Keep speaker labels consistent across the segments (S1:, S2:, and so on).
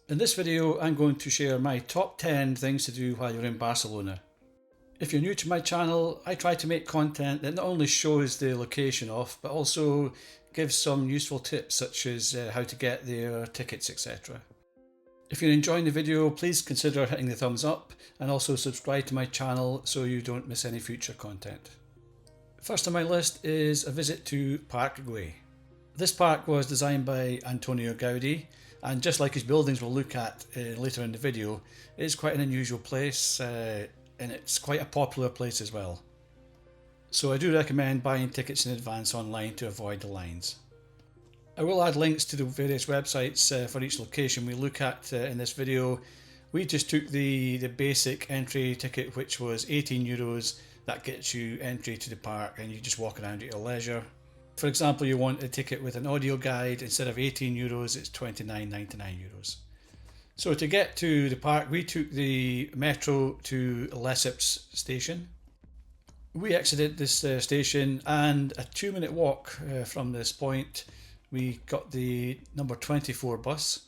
S1: In this video, I'm going to share my top 10 things to do while you're in Barcelona. If you're new to my channel, I try to make content that not only shows the location off, but also gives some useful tips such as how to get there, tickets, etc. If you're enjoying the video, please consider hitting the thumbs up and also subscribe to my channel so you don't miss any future content. First on my list is a visit to Parc Guell. This park was designed by Antonio Gaudi, and just like his buildings we'll look at later in the video, it's quite an unusual place and it's quite a popular place as well. So I do recommend buying tickets in advance online to avoid the lines. I will add links to the various websites for each location we look at in this video. We just took the basic entry ticket, which was €18. That gets you entry to the park and you just walk around at your leisure. For example, you want a ticket with an audio guide, instead of €18 it's €29.99. So to get to the park we took the metro to Lesseps station. We exited this station and a 2-minute walk from this point we got the number 24 bus.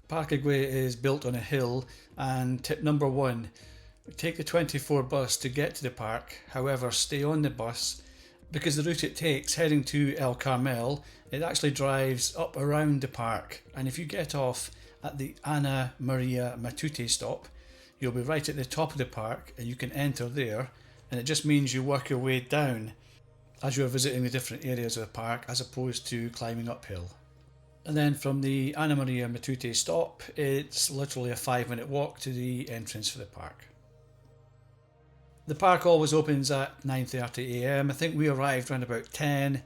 S1: Parc Guell is built on a hill, and tip number 1, take the 24 bus to get to the park, however stay on the bus because the route it takes heading to El Carmel, it actually drives up around the park, and if you get off at the Ana Maria Matute stop, you'll be right at the top of the park and you can enter there, and it just means you work your way down as you're visiting the different areas of the park as opposed to climbing uphill. And then from the Ana Maria Matute stop, it's literally a 5-minute walk to the entrance for the park. The park always opens at 9:30 AM. I think we arrived around about 10,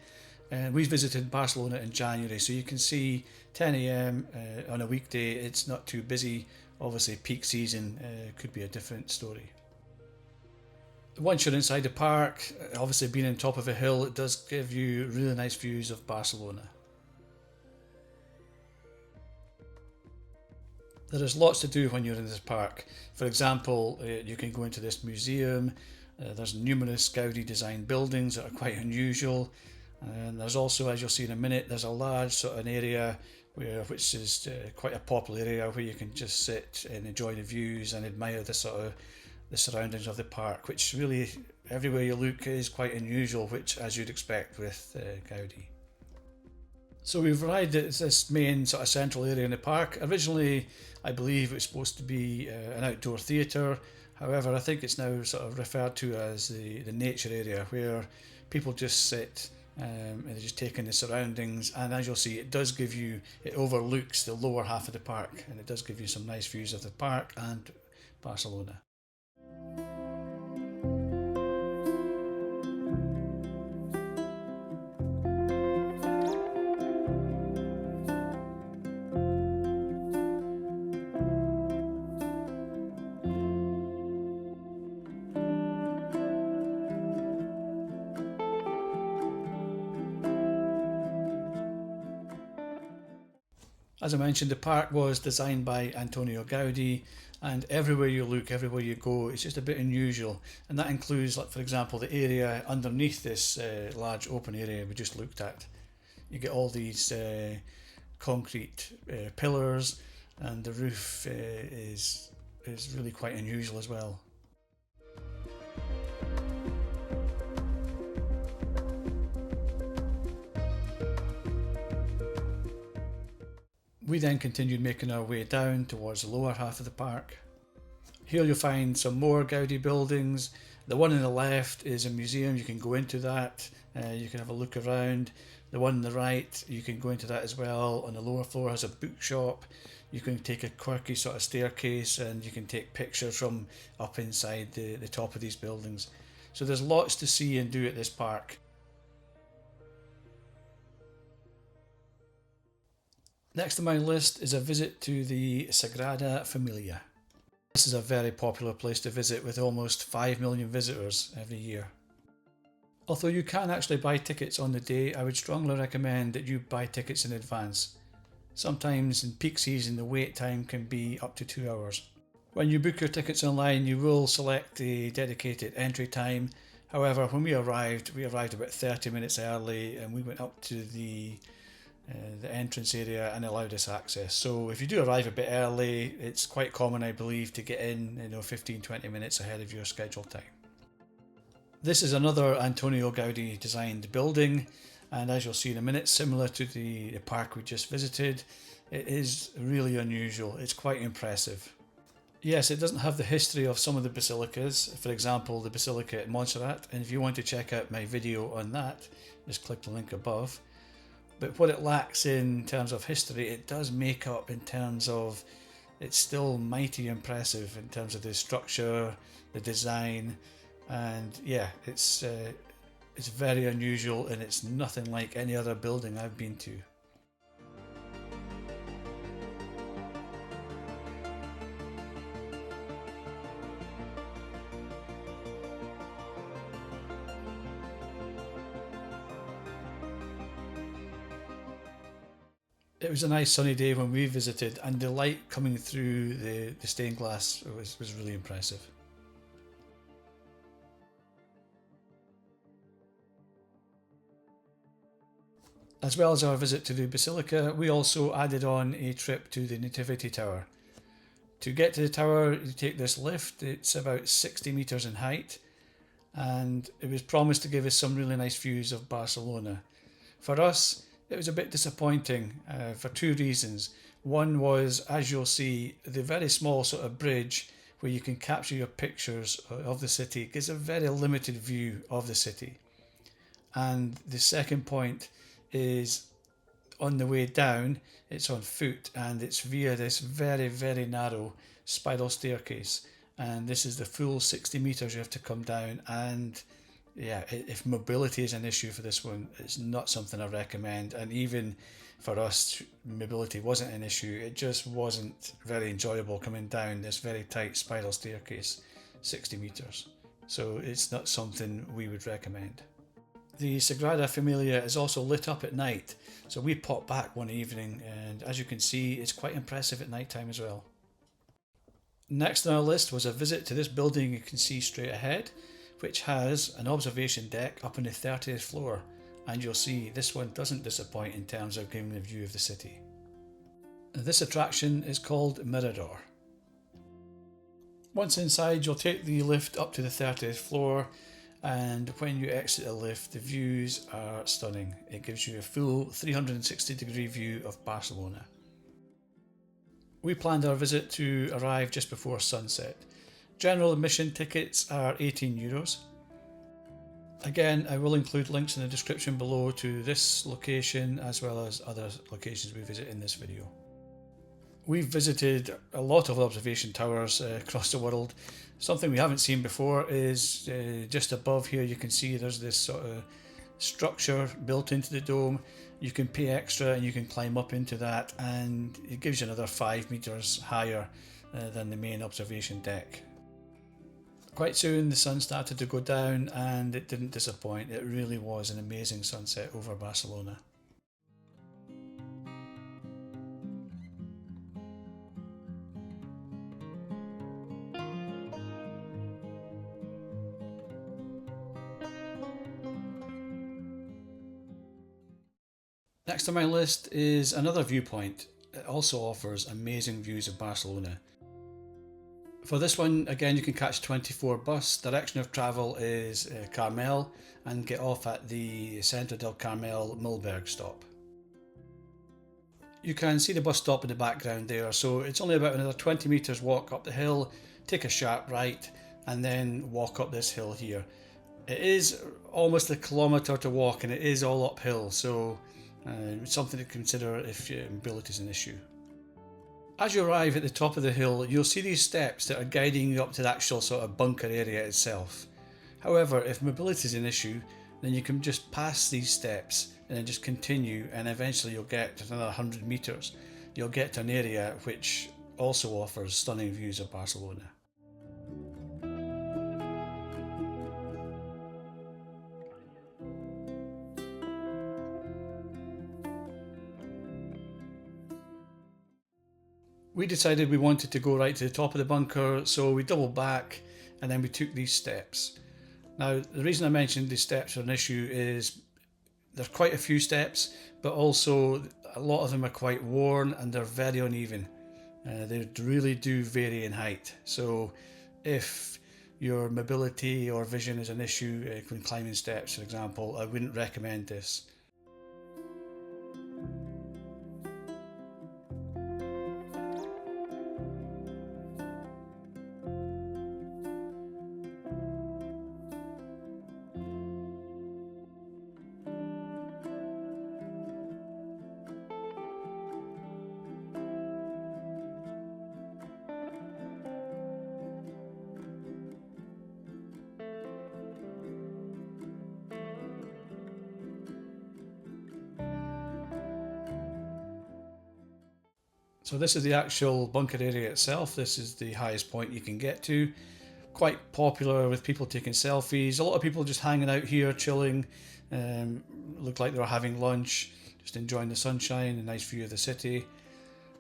S1: and we visited Barcelona in January, so you can see 10 AM on a weekday, it's not too busy. Obviously peak season could be a different story. Once you're inside the park, obviously being on top of a hill, it does give you really nice views of Barcelona. There is lots to do when you're in this park. For example, you can go into this museum. There's numerous Gaudi designed buildings that are quite unusual. And there's also, as you'll see in a minute, there's a large sort of an area which is quite a popular area where you can just sit and enjoy the views and admire the surroundings of the park, which really everywhere you look is quite unusual, which as you'd expect with Gaudi. So we've arrived at this main sort of central area in the park. Originally, I believe it was supposed to be an outdoor theatre. However, I think it's now sort of referred to as the nature area, where people just sit and they just take in the surroundings. And as you'll see, it overlooks the lower half of the park, and it does give you some nice views of the park and Barcelona. As I mentioned, the park was designed by Antonio Gaudi, and everywhere you look, everywhere you go, it's just a bit unusual. And that includes, like for example, the area underneath this large open area we just looked at. You get all these concrete pillars, and the roof is really quite unusual as well. We then continued making our way down towards the lower half of the park. Here you'll find some more Gaudi buildings. The one on the left is a museum, you can go into that, you can have a look around. The one on the right, you can go into that as well. On the lower floor has a bookshop. You can take a quirky sort of staircase and you can take pictures from up inside the top of these buildings. So there's lots to see and do at this park. Next on my list is a visit to the Sagrada Familia. This is a very popular place to visit with almost 5 million visitors every year. Although you can actually buy tickets on the day, I would strongly recommend that you buy tickets in advance. Sometimes in peak season the wait time can be up to 2 hours. When you book your tickets online you will select the dedicated entry time. However, when we arrived about 30 minutes early and we went up to the the entrance area and allowed us access. So if you do arrive a bit early, it's quite common, I believe, to get in 15-20 minutes ahead of your scheduled time. This is another Antonio Gaudi designed building, and as you'll see in a minute, similar to the park we just visited, it is really unusual. It's quite impressive. Yes, it doesn't have the history of some of the basilicas, for example the Basilica at Montserrat, and if you want to check out my video on that, just click the link above. But what it lacks in terms of history, it does make up in terms of, it's still mighty impressive in terms of the structure, the design, and yeah, it's very unusual and it's nothing like any other building I've been to. It was a nice sunny day when we visited, and the light coming through the stained glass was really impressive. As well as our visit to the Basilica, we also added on a trip to the Nativity Tower. To get to the tower, you take this lift. It's about 60 metres in height, and it was promised to give us some really nice views of Barcelona. For us, it was a bit disappointing for two reasons. One was, as you'll see, the very small sort of bridge where you can capture your pictures of the city gives a very limited view of the city. And the second point is, on the way down, it's on foot and it's via this very, very narrow spiral staircase. And this is the full 60 metres you have to come down, and yeah, if mobility is an issue for this one, it's not something I recommend. And even for us, mobility wasn't an issue. It just wasn't very enjoyable coming down this very tight spiral staircase, 60 metres. So it's not something we would recommend. The Sagrada Familia is also lit up at night. So we popped back one evening, and as you can see, it's quite impressive at night time as well. Next on our list was a visit to this building you can see straight ahead, which has an observation deck up on the 30th floor, and you'll see this one doesn't disappoint in terms of giving a view of the city. This attraction is called Mirador. Once inside, you'll take the lift up to the 30th floor, and when you exit the lift, the views are stunning. It gives you a full 360-degree view of Barcelona. We planned our visit to arrive just before sunset. General admission tickets are €18. Again, I will include links in the description below to this location as well as other locations we visit in this video. We've visited a lot of observation towers across the world. Something we haven't seen before is just above here you can see there's this sort of structure built into the dome. You can pay extra and you can climb up into that, and it gives you another 5 metres higher than the main observation deck. Quite soon the sun started to go down and it didn't disappoint. It really was an amazing sunset over Barcelona. Next on my list is another viewpoint. It also offers amazing views of Barcelona. For this one, again, you can catch 24 bus. Direction of travel is Carmel, and get off at the Centre del Carmel Milberg stop. You can see the bus stop in the background there, so it's only about another 20 metres walk up the hill, take a sharp right, and then walk up this hill here. It is almost a kilometre to walk, and it is all uphill, so it's something to consider if your mobility is an issue. As you arrive at the top of the hill, you'll see these steps that are guiding you up to the actual sort of bunker area itself. However, if mobility is an issue, then you can just pass these steps and then just continue, and eventually you'll get to another 100 metres. You'll get to an area which also offers stunning views of Barcelona. We decided we wanted to go right to the top of the bunker, so we doubled back and then we took these steps. Now, the reason I mentioned these steps are an issue is there's quite a few steps, but also a lot of them are quite worn and they're very uneven. They really do vary in height. So if your mobility or vision is an issue when climbing steps, for example, I wouldn't recommend this. So this is the actual bunker area itself. This is the highest point you can get to. Quite popular with people taking selfies. A lot of people just hanging out here, chilling. Looked like they were having lunch, just enjoying the sunshine, a nice view of the city.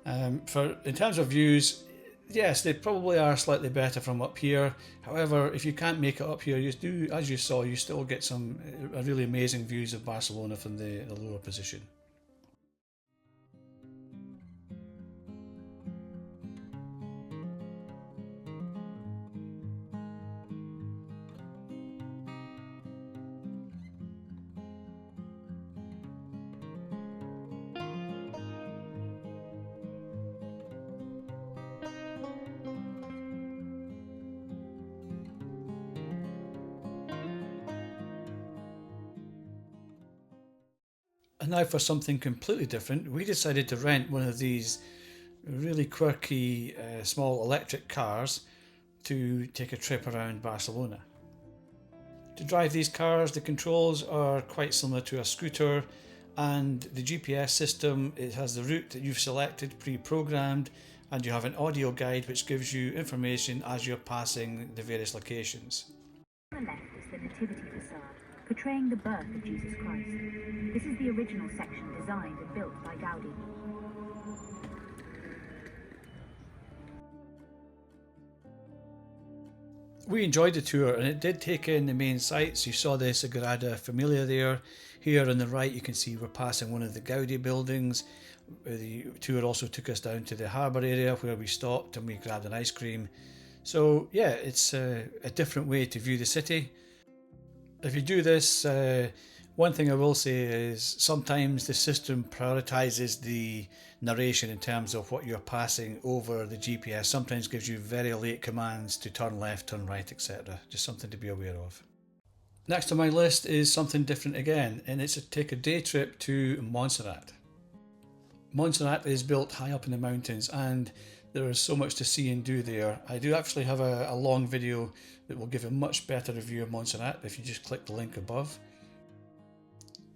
S1: In terms of views, yes, they probably are slightly better from up here. However, if you can't make it up here, you do, as you saw, you still get some really amazing views of Barcelona from the lower position. And now for something completely different, we decided to rent one of these really quirky small electric cars to take a trip around Barcelona. To drive these cars, the controls are quite similar to a scooter, and the GPS system, it has the route that you've selected pre-programmed, and you have an audio guide which gives you information as you're passing the various locations.
S2: On the left is the Nativity facade, portraying the birth of Jesus Christ. This is the original section designed and built by Gaudi.
S1: We enjoyed the tour and it did take in the main sites. You saw the Sagrada Familia there. Here on the right you can see we're passing one of the Gaudi Buildings. The tour also took us down to the harbour area where we stopped and we grabbed an ice cream. So yeah, it's a different way to view the city. If you do this, one thing I will say is sometimes the system prioritizes the narration in terms of what you're passing over the GPS. Sometimes gives you very late commands to turn left, turn right, etc. Just something to be aware of. Next on my list is something different again, and it's to take a day trip to Montserrat. Montserrat is built high up in the mountains and there is so much to see and do there. I do actually have a long video that will give a much better review of Montserrat if you just click the link above.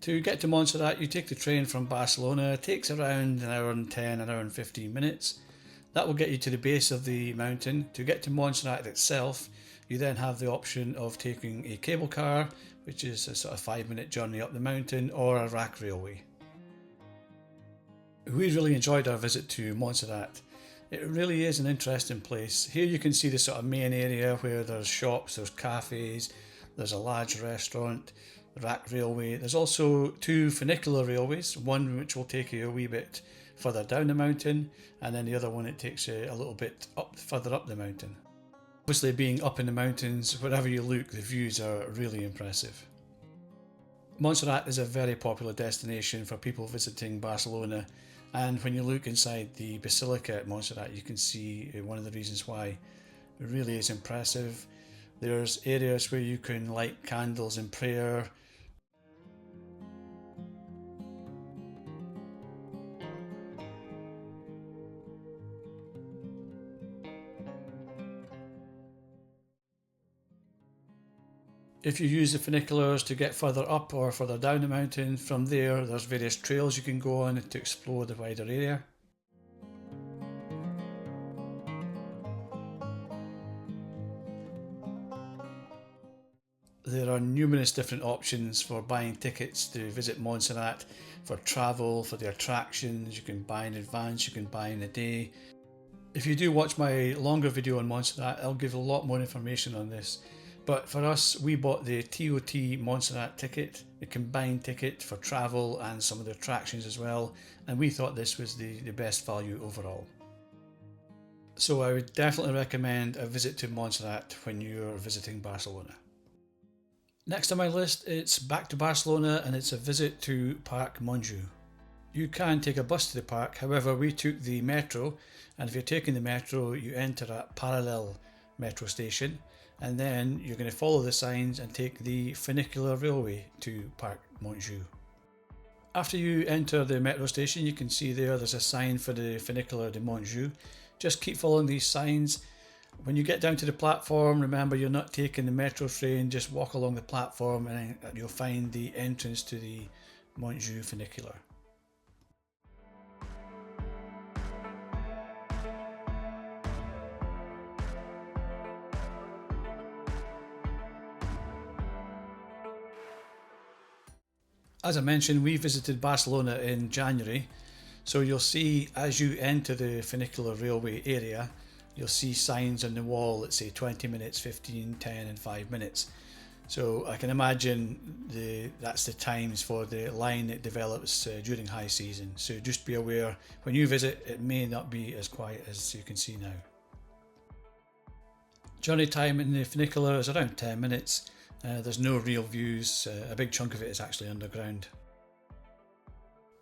S1: To get to Montserrat, you take the train from Barcelona. It takes around an hour and 10, an hour and 15 minutes. That will get you to the base of the mountain. To get to Montserrat itself, you then have the option of taking a cable car, which is a sort of 5-minute journey up the mountain, or a rack railway. We really enjoyed our visit to Montserrat. It really is an interesting place. Here you can see the sort of main area where there's shops, there's cafes, there's a large restaurant, rack railway. There's also 2 funicular railways, one which will take you a wee bit further down the mountain, and then the other one it takes you a little bit further up the mountain. Obviously, being up in the mountains, wherever you look, the views are really impressive. Montserrat is a very popular destination for people visiting Barcelona, and when you look inside the Basilica at Montserrat, you can see one of the reasons why it really is impressive. There's areas where you can light candles in prayer. If you use the funiculars to get further up or further down the mountain, from there there's various trails you can go on to explore the wider area. There are numerous different options for buying tickets to visit Montserrat, for travel, for the attractions. You can buy in advance, you can buy in a day. If you do watch my longer video on Montserrat, I'll give a lot more information on this. But for us, we bought the TOT Montserrat ticket, the combined ticket for travel and some of the attractions as well, and we thought this was the best value overall. So I would definitely recommend a visit to Montserrat when you're visiting Barcelona. Next on my list, it's back to Barcelona and it's a visit to Parc Montjuic. You can take a bus to the park, however we took the metro, and if you're taking the metro you enter at Parallel metro station, and then you're going to follow the signs and take the funicular railway to Parc Montjuic. After you enter the metro station, you can see there's a sign for the funicular de Montjuic. Just keep following these signs. When you get down to the platform, remember you're not taking the metro train, just walk along the platform and you'll find the entrance to the Montjuic funicular. As I mentioned, we visited Barcelona in January, so you'll see as you enter the funicular railway area, you'll see signs on the wall that say 20 minutes, 15, 10 and 5 minutes. So I can imagine that's the times for the line that develops during high season. So just be aware, when you visit it may not be as quiet as you can see now. Journey time in the funicular is around 10 minutes. There's no real views, a big chunk of it is actually underground.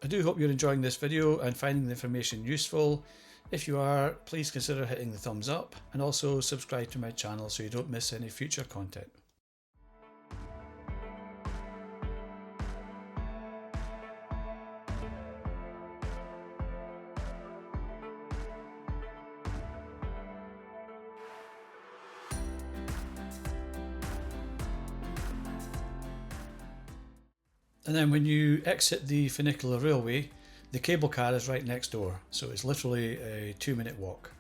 S1: I do hope you're enjoying this video and finding the information useful. If you are, please consider hitting the thumbs up and also subscribe to my channel so you don't miss any future content. And then when you exit the funicular railway, the cable car is right next door, so it's literally a 2-minute walk.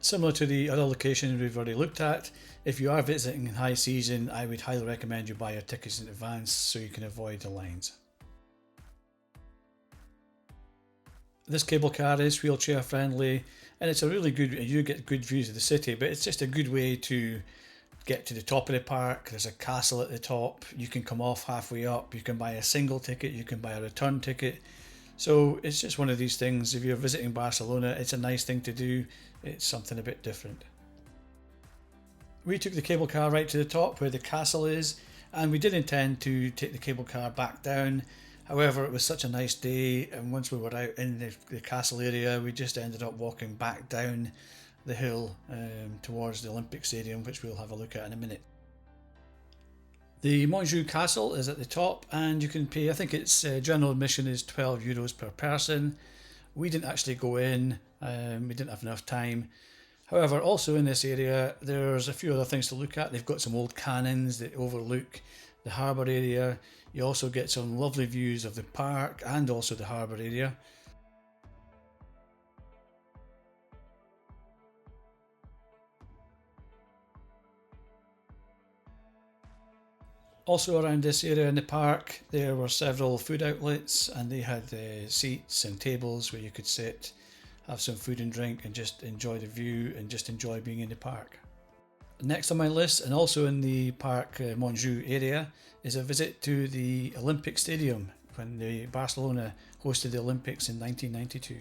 S1: Similar to the other locations we've already looked at, if you are visiting in high season, I would highly recommend you buy your tickets in advance so you can avoid the lines. This cable car is wheelchair friendly and it's a really good, you get good views of the city, but it's just a good way to get to the top of the park. There's a castle at the top, you can come off halfway up, you can buy a single ticket, you can buy a return ticket. So it's just one of these things, if you're visiting Barcelona, it's a nice thing to do, it's something a bit different. We took the cable car right to the top where the castle is, and we did intend to take the cable car back down. However, it was such a nice day, and once we were out in the castle area, we just ended up walking back down the hill towards the Olympic Stadium, which we'll have a look at in a minute. The Montjuic Castle is at the top, and you can pay, I think its general admission is €12 per person. We didn't actually go in, we didn't have enough time. However, also in this area there's a few other things to look at. They've got some old cannons that overlook the harbour area. You also get some lovely views of the park and also the harbour area. Also around this area in the park there were several food outlets, and they had seats and tables where you could sit, have some food and drink and just enjoy the view and just enjoy being in the park. Next on my list, and also in the Parc Montjuic area, is a visit to the Olympic Stadium when the Barcelona hosted the Olympics in 1992.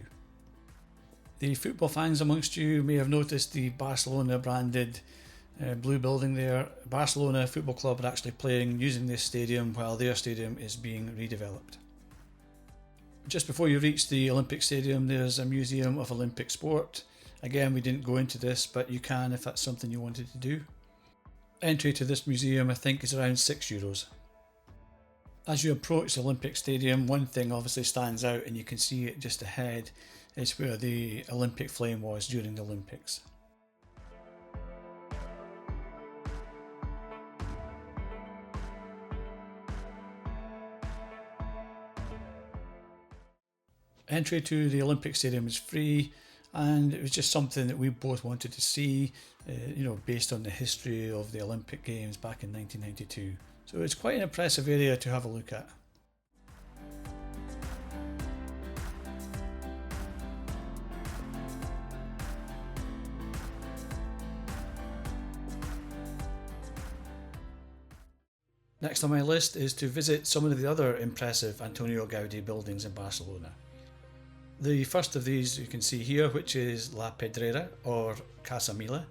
S1: The football fans amongst you may have noticed the Barcelona branded blue building there. Barcelona Football Club are actually playing using this stadium while their stadium is being redeveloped. Just before you reach the Olympic Stadium there's a museum of Olympic sport. Again, we didn't go into this, but you can if that's something you wanted to do. Entry to this museum I think is around €6. As you approach the Olympic Stadium, one thing obviously stands out, and you can see it just ahead. It's where the Olympic flame was during the Olympics. Entry to the Olympic Stadium is free, and it was just something that we both wanted to see, based on the history of the Olympic Games back in 1992. So it's quite an impressive area to have a look at. Next on my list is to visit some of the other impressive Antonio Gaudi buildings in Barcelona. The first of these you can see here, which is La Pedrera or Casa Mila.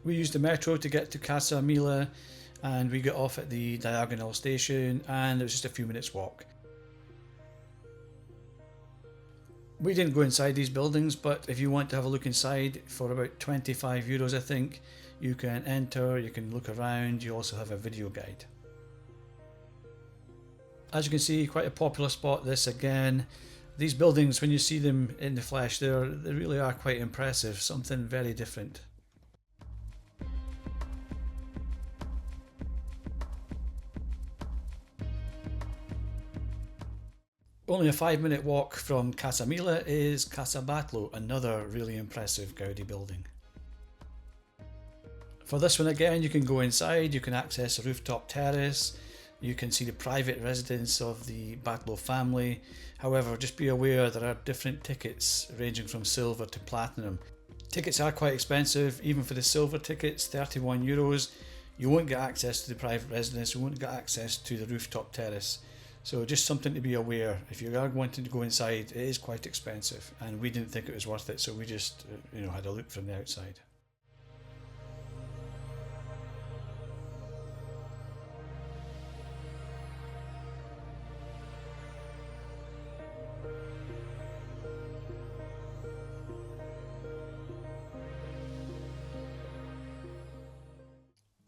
S1: We used the metro to get to Casa Mila and we got off at the Diagonal station and it was just a few minutes walk. We didn't go inside these buildings, but if you want to have a look inside for about €25 I think, you can enter, you can look around, you also have a video guide. As you can see, quite a popular spot this again. These buildings, when you see them in the flesh, they really are quite impressive, something very different. Only a 5-minute walk from Casa Mila is Casa Batlló, another really impressive Gaudi building. For this one again, you can go inside, you can access a rooftop terrace, you can see the private residence of the Batlló family. However, just be aware there are different tickets ranging from silver to platinum. Tickets are quite expensive, even for the silver tickets, €31. You won't get access to the private residence, you won't get access to the rooftop terrace. So just something to be aware. If you are wanting to go inside, it is quite expensive and we didn't think it was worth it, so we just had a look from the outside.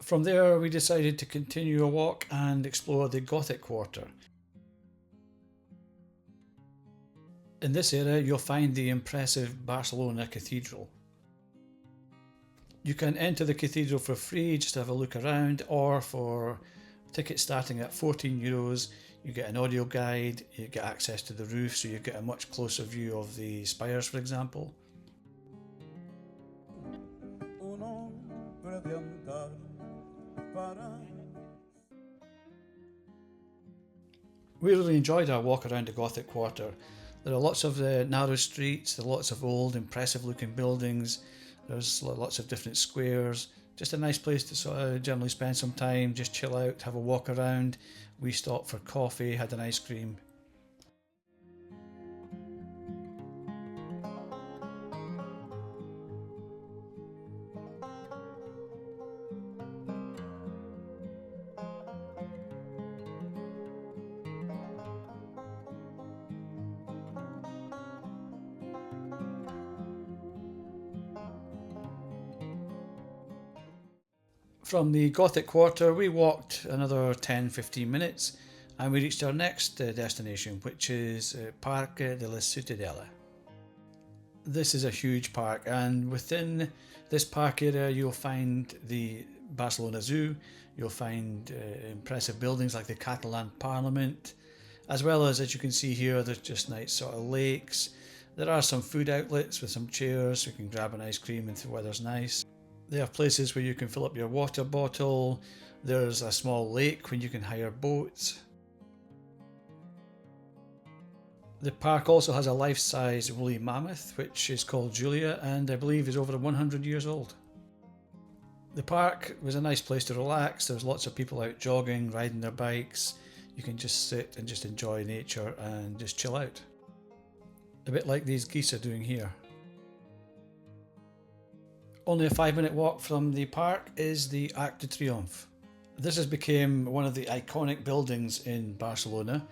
S1: From there we decided to continue a walk and explore the Gothic Quarter. In this area you'll find the impressive Barcelona cathedral. You can enter the cathedral for free, just have a look around, or for tickets starting at €14 you get an audio guide, you get access to the roof so you get a much closer view of the spires, for example. We really enjoyed our walk around the Gothic Quarter. There are lots of narrow streets, there are lots of old impressive looking buildings, there's lots of different squares. Just a nice place to sort of generally spend some time, just chill out, have a walk around. We stopped for coffee, had an ice cream. From the Gothic Quarter we walked another 10-15 minutes and we reached our next destination, which is Parc de la Cuitadella. This is a huge park, and within this park area you'll find the Barcelona Zoo, you'll find impressive buildings like the Catalan Parliament, as well as you can see here, there's just nice sort of lakes. There are some food outlets with some chairs so you can grab an ice cream if the weather's nice. They have places where you can fill up your water bottle. There's a small lake when you can hire boats. The park also has a life-size woolly mammoth, which is called Julia, and I believe is over 100 years old. The park was a nice place to relax. There's lots of people out jogging, riding their bikes. You can just sit and just enjoy nature and just chill out. A bit like these geese are doing here. Only a 5-minute walk from the park is the Arc de Triomphe. This has become one of the iconic buildings in Barcelona.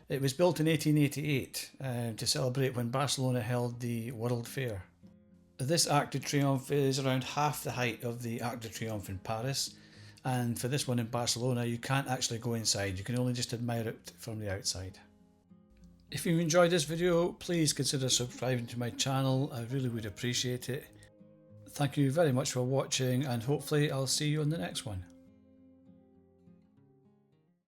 S1: It was built in 1888 to celebrate when Barcelona held the World Fair. This Arc de Triomphe is around half the height of the Arc de Triomphe in Paris, and for this one in Barcelona you can't actually go inside, you can only just admire it from the outside. If you enjoyed this video, please consider subscribing to my channel, I really would appreciate it. Thank you very much for watching, and hopefully I'll see you on the next one.